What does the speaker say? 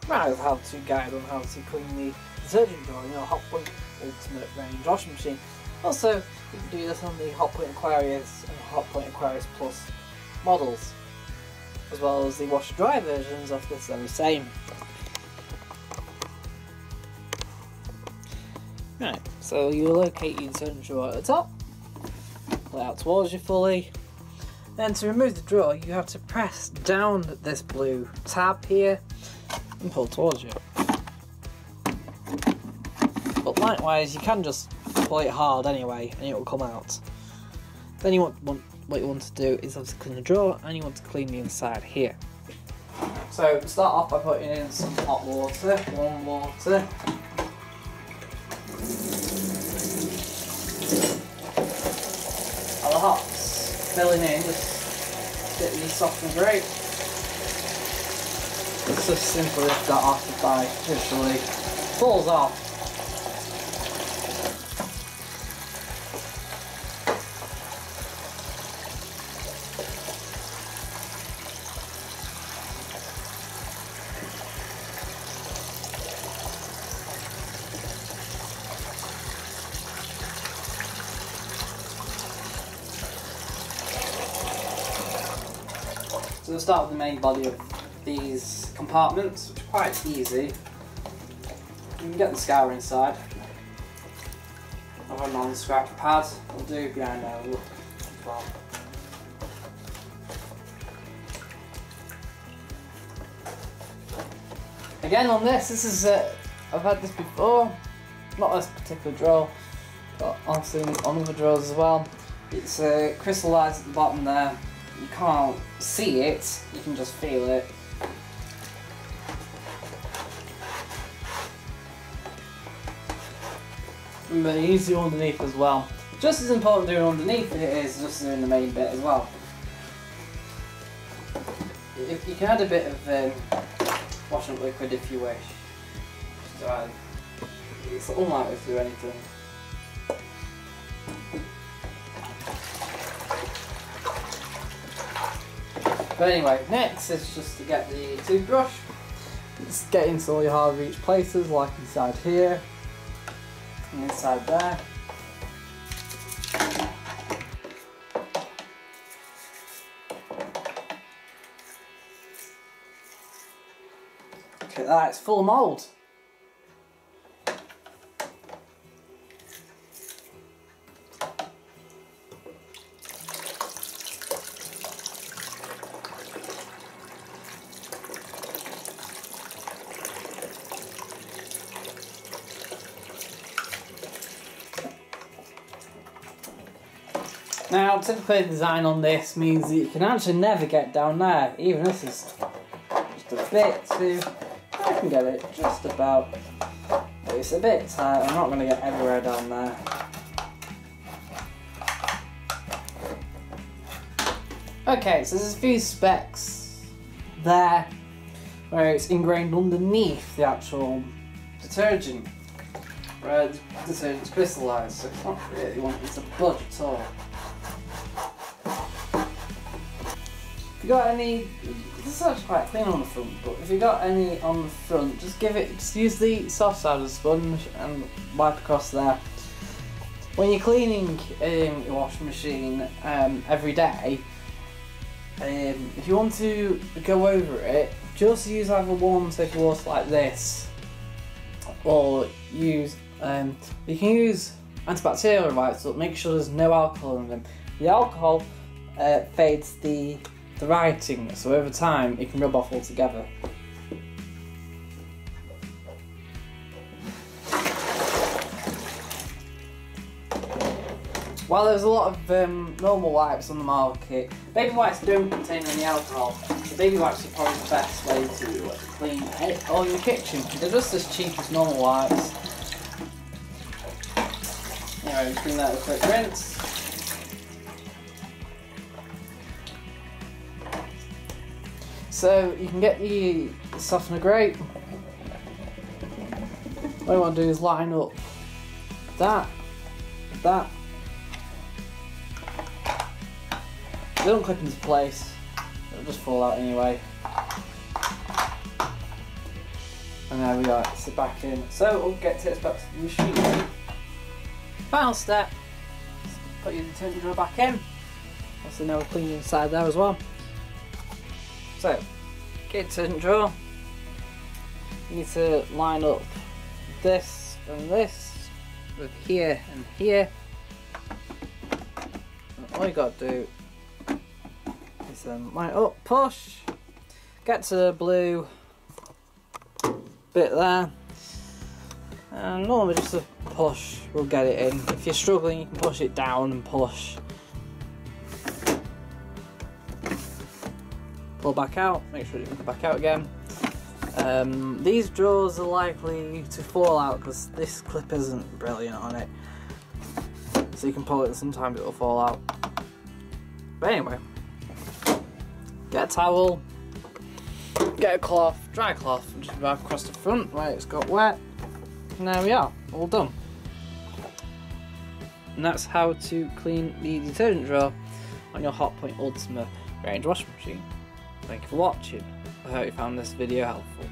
my how-to guide on how to clean the detergent drawer in your Hotpoint Ultimate range washing machine. Also, you can do this on the Hotpoint Aquarius and Hotpoint Aquarius Plus models, as well as the washer-dry versions of this very same. Right, so you locate your detergent drawer at the top, pull it out towards you fully. Then to remove the drawer, you have to press down this blue tab here and pull towards you. But likewise, you can just pull it hard anyway and it will come out. Then what you want to do is obviously clean the drawer, and you want to clean the inside here. So start off by putting in some hot water, warm water. While the hot's filling in, just get these softener grate. It's just simply lift that off by literally falls off. So we'll start with the main body of these compartments, which are quite easy. You can get the scour inside. Or a non-scratch pad will do behind our look as well. Again on this is I've had this before, not this particular drawer, but obviously on other drawers as well. It's crystallised at the bottom there. You can't see it, you can just feel it. But you use the underneath as well. Just as important doing underneath it is just doing the main bit as well. If you can add a bit of washing up liquid if you wish. It's unlikely to do anything. But anyway, next is just to get the toothbrush. Just get into all your hard reach places, like inside here and inside there. Look at that, it's full of mould. Now, typically the design on this means that you can actually never get down there. Even this is just a bit too... I can get it just about. But it's a bit tight, I'm not going to get everywhere down there. Okay, so there's a few specs there where it's ingrained underneath the actual detergent. Where the detergent's crystallised, so it's not really wanting to budge at all. If you got any, this is actually quite clean on the front, but if you got any on the front, just use the soft side of the sponge and wipe across there. When you're cleaning your washing machine every day, if you want to go over it, just use either warm soapy water like this, or use you can use antibacterial wipes, but make sure there's no alcohol in them. The alcohol fades the writing, so over time it can rub off altogether. While there's a lot of normal wipes on the market, baby wipes don't contain any alcohol. So baby wipes are probably the best way to clean all your kitchen. They're just as cheap as normal wipes. Anyway, clean that with a quick rinse. So you can get the softener grate. What you want to do is line up that. They don't clip into place, it'll just fall out anyway. And there we are, it's it back in. So we'll get to it back to the machine. Final step, put your detergent drawer back in. Also now we're cleaning inside there as well. So, get your detergent drawer. You need to line up this and this with here and here. And all you got to do is then line it up, push, get to the blue bit there, and normally just a push will get it in. If you're struggling, you can push it down and push. Pull back out, make sure you pull back out again. These drawers are likely to fall out because this clip isn't brilliant on it, so you can pull it and sometimes it will fall out. But anyway, get a towel, get a cloth, dry cloth, and just wipe across the front where it's got wet, and there we are, all done. And that's how to clean the detergent drawer on your Hotpoint Ultima range washing machine. Thank you for watching. I hope you found this video helpful.